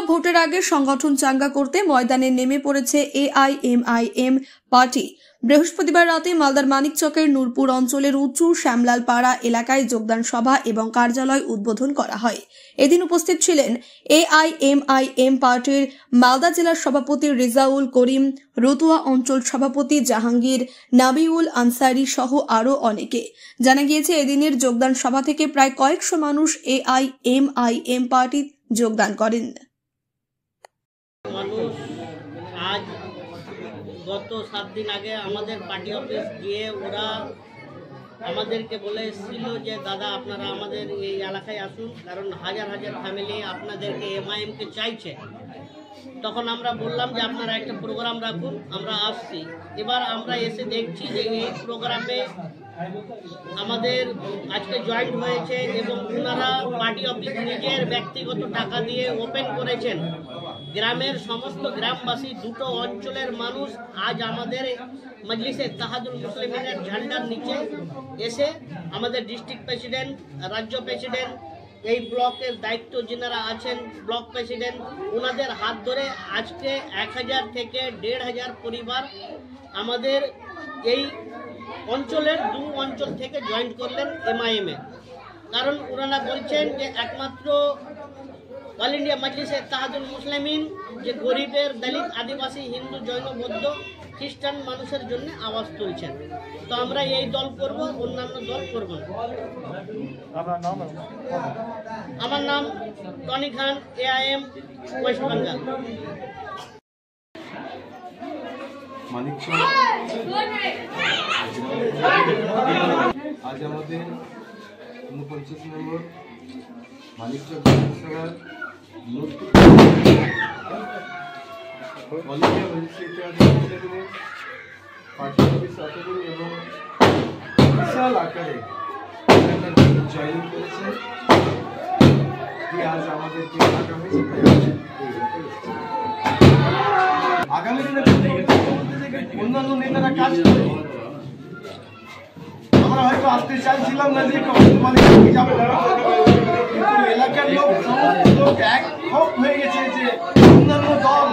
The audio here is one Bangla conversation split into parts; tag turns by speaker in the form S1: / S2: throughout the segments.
S1: ভোটের আগে সংগঠন চাঙ্গা করতে ময়দানে নেমে পড়েছে এআইএমআইএম পার্টি। বৃহস্পতিবার রাতে মালদার মানিকচকের নূরপুর অঞ্চলের উঁচু শ্যামলাল পাড়া এলাকায় যোগদান সভা এবং কার্যালয় উদ্বোধন করা হয়। এদিন উপস্থিত ছিলেন এআইএমআইএম পার্টির মালদা জেলার সভাপতি রেজাউল করিম, রতুয়া অঞ্চল সভাপতি জাহাঙ্গীর, নাবিউল আনসারি সহ আরও অনেকে। জানা গিয়েছে, এদিনের যোগদান সভা থেকে প্রায় কয়েকশো মানুষ এআইএমআইএম পার্টি যোগদান করেন।
S2: মানুষ আজ গত 7 দিন আগে আমাদের পার্টি অফিস গিয়ে ওরা আমাদেরকে বলে এসেছিল যে দাদা আপনারা আমাদের এই এলাকায় আসুন, কারণ হাজার হাজার ফ্যামিলি আপনাদেরকে এমআইএমকে চাইছে। তখন আমরা বললাম যে আপনারা একটা প্রোগ্রাম রাখুন, আমরা আসছি। এবার আমরা এসে দেখছি যে এই প্রোগ্রামে আমাদের আজকে জয়েন্ট হয়েছে এবং ওনারা পার্টি অফিস নিজের ব্যক্তিগত টাকা দিয়ে ওপেন করেছেন। গ্রামের সমস্ত গ্রামবাসী, দুটো অঞ্চলের মানুষ আজ আমাদের মজলিসে ইত্তেহাদুল মুসলিমিনের ঝান্ডার নিচে এসে আমাদের ডিস্ট্রিক্ট প্রেসিডেন্ট, রাজ্য প্রেসিডেন্ট, এই ব্লকের দায়িত্ব যিনারা আছেন ব্লক প্রেসিডেন্ট, ওনাদের হাত ধরে আজকে 1000 থেকে 1500 পরিবার আমাদের এই অঞ্চলের 2 অঞ্চল থেকে জয়েন্ট করলেন এমআইএম-এ। কারণ ওনারা বলছেন যে একমাত্র অল ইন্ডিয়া মজলিসে ইত্তেহাদুল মুসলিমিন যে গরিবের, দলিত, আদিবাসী, হিন্দু, জৈন, বৌদ্ধ, খ্রিস্টান মানুষের জন্য আওয়াজ তুলছেন। তো আমরা এই দল করব, অন্যান্য দল করব না। আমার নাম টনি খান, এআইএম ওয়েস্ট বেঙ্গল।
S3: মানিকচক আজ আমাদের 49 নম্বর মানিকচক বিধানসভার নূরপুর অল ইন্ডিয়া মজলিসে পার্টি অফিস আতগুল এবং বিশাল আকারে জয়েন করেছে। আজ আমাদেরকে আগামী দিনে অন্যান্য নেতারা কাজ করে আমরা হয়তো আসতে চাইছিলাম না যে যাবো, কিন্তু এলাকার লোক, সমস্ত লোক এক হয়ে গেছে যে অন্যান্য দল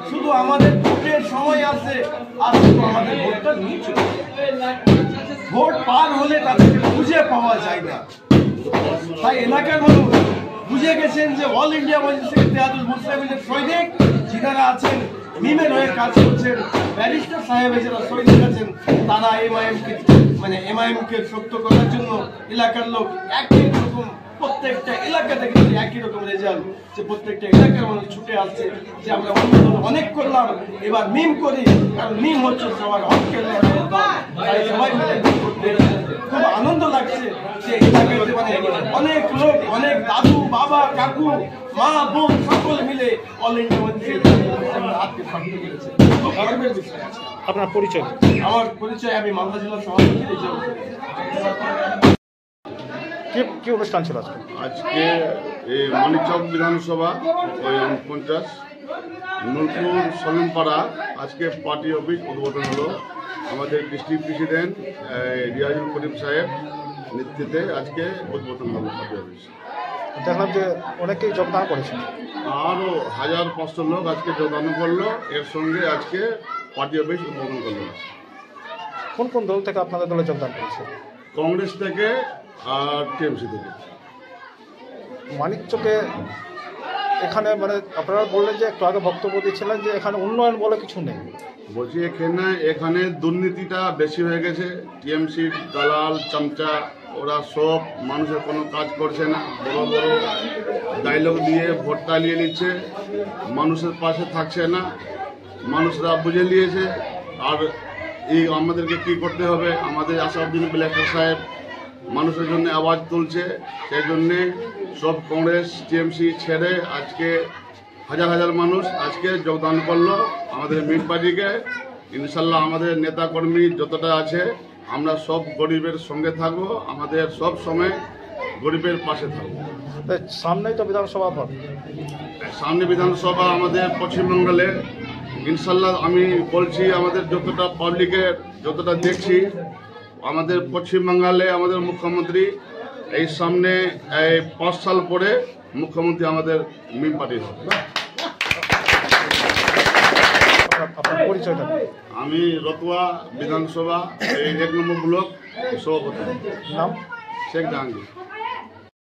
S3: শুধু আমাদের ভোটের সময় আসে আর শুধু আমাদের ভোটটা নিয়ে চলে, ভোট পার হলে তাদেরকে খুঁজে পাওয়া যায় না। তাই এলাকার মানুষ বুঝে গেছেন যে অল ইন্ডিয়া মজলিসে ইত্তেহাদুল মুসলিমিনের সৈনিক যিনারা আছেন, মিমের হয়ে কাজ করছেন, ব্যারিস্টার সাহেবের যারা সৈনিক আছেন, তারা এমআইএমকে শক্ত করার জন্য এলাকার লোক একই রকম, প্রত্যেকটা এলাকা থেকে একই রকম রেজাল্ট, যে প্রত্যেকটা এলাকার মানুষ ছুটে আসছে যে আমরা অনেক করলাম, এবার মিম করি, কারণ মিম হচ্ছে সবার হকের লড়াইয়ের দল। তাই সবাই মিলে করতে খুব আনন্দ লাগছে যে এলাকায় অনেক লোক, অনেক দাদু, বাবা, কাকু, মা, বোন সকলে মিলে অল ইন্ডিয়া হাতকে শক্ত করেছে। খুব গর্বের বিষয়।
S4: আপনার পরিচয়?
S3: আমার পরিচয়, আমি মালদা জেলার সভাপতি।
S4: কি অনুষ্ঠান ছিল আজকে?
S5: আজকে এই মানিকচক বিধানসভা 49 নূরপুর সলিমপাড়া আজকে পার্টি অফিস উদ্বোধন হলো। আমাদের ডিস্ট্রিক্ট প্রেসিডেন্ট রেজাউল করিম সাহেব নেতৃত্বে আজকে উদ্বোধন হলো পার্টি অফিস।
S4: দেখলাম যে অনেকেই যোগদান করেছেন,
S5: আরও 1500 লোক আজকে যোগদান করলো। এর সঙ্গে আজকে পার্টি অফিস উদ্বোধন করলো।
S4: কোন কোন দল থেকে আপনাদের দলে যোগদান করেছে?
S5: কংগ্রেস থেকে আর টিএমসি থেকে।
S4: মানিকচকে এখানে আপনারা বললেন যে একটু আগে বক্তব্য দিচ্ছিলেন যে এখানে উন্নয়ন বলে কিছু নেই।
S5: বলছি এখানে দুর্নীতিটা বেশি হয়ে গেছে। টিএমসির দালাল, চামচা, ওরা সব মানুষের কোনো কাজ করছে না, বড় বড় ডায়লগ দিয়ে ভোট চালিয়ে নিচ্ছে, মানুষের পাশে থাকছে না। মানুষরা বুঝে নিয়েছে। আর এই আমাদেরকে কি করতে হবে, আমাদের আসাউদ্দিন ব্ল্যাটার সাহেব মানুষের জন্য আওয়াজ তুলছে। সেই জন্যে সব কংগ্রেস, টিএমসি ছেড়ে আজকে হাজার হাজার মানুষ আজকে যোগদান করলো আমাদের মিম পার্টিকে। ইনশাল্লাহ আমাদের নেতাকর্মী যতটা আছে আমরা সব গরিবের সঙ্গে থাকবো, আমাদের সব সময় গরিবের পাশে থাকবো।
S4: সামনেই তো বিধানসভা ভোট,
S5: সামনে বিধানসভা আমাদের পশ্চিমবঙ্গে। ইনশাল্লাহ আমি বলছি আমাদের যতটা পাবলিকের যতটা দেখছি, আমাদের পশ্চিমবাংলে আমাদের মুখ্যমন্ত্রী এই সামনে 5 সাল পরে মুখ্যমন্ত্রী আমাদের মিম পার্টির হবে।
S4: পরিচয়টা দিন।
S5: আমি রতুয়া বিধানসভা এই 1 নম্বর ব্লক সভাপতি।
S4: নাম?
S5: শেখ জাহাঙ্গীর।